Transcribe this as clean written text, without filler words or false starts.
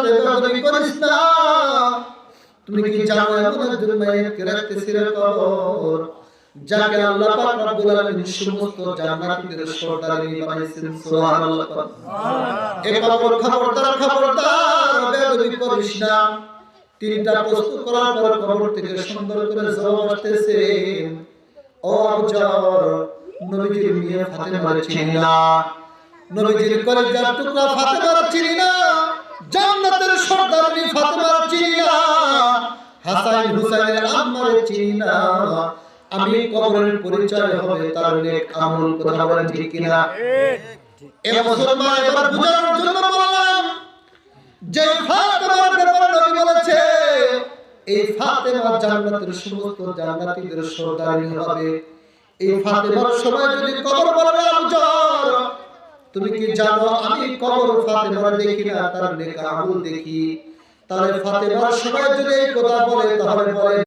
সাথে বেয়াদবি করিস না। তুমি কি জানো এমন একজন মায়েরকে রাখতেছি রে কবর, যাকে আল্লাহ পাক রব্বুল আলামিন সমস্ত জান্নাতীদের সরদারি বানাইছেন। সুবহানাল্লাহ। এই কবর খবরদার খবরদার বেয়াদবি করিস না। তিনটা প্রশ্ন করার পর কবর থেকে সুন্দর করে জবাব আসতেছে, ও আবুজর, নবীজির মেয়ে ফাতেমার চিনি না, নবীজির কলিজার টুকরা ফাতেমার চিনি না, জান্নাতের সরদারনি ফাতেমার চিনি না, হাসান হুসাইনের আম্মার চিনি না। আমি কবরের পরিচয় হবে তার নেক আমল। কথা বলেন ঠিক কিনা? এ মুসলমান এবার বুঝানোর জন্য বললাম, যে ফাতেমার ব্যাপারে নবী বলেছে এই ফাতেমা জান্নাতের সমস্ত জান্নাতীদের সরদারনি হবে। এই ফাতেমার সময় যদি কবর বলে আবুজর, তুমি কি জানো আমি কবর ফাতেমার দেখি না, তার নেক আমল দেখি। তাহলে ফাতেমার সময় যদি এই কথা বলে তাহলে বলে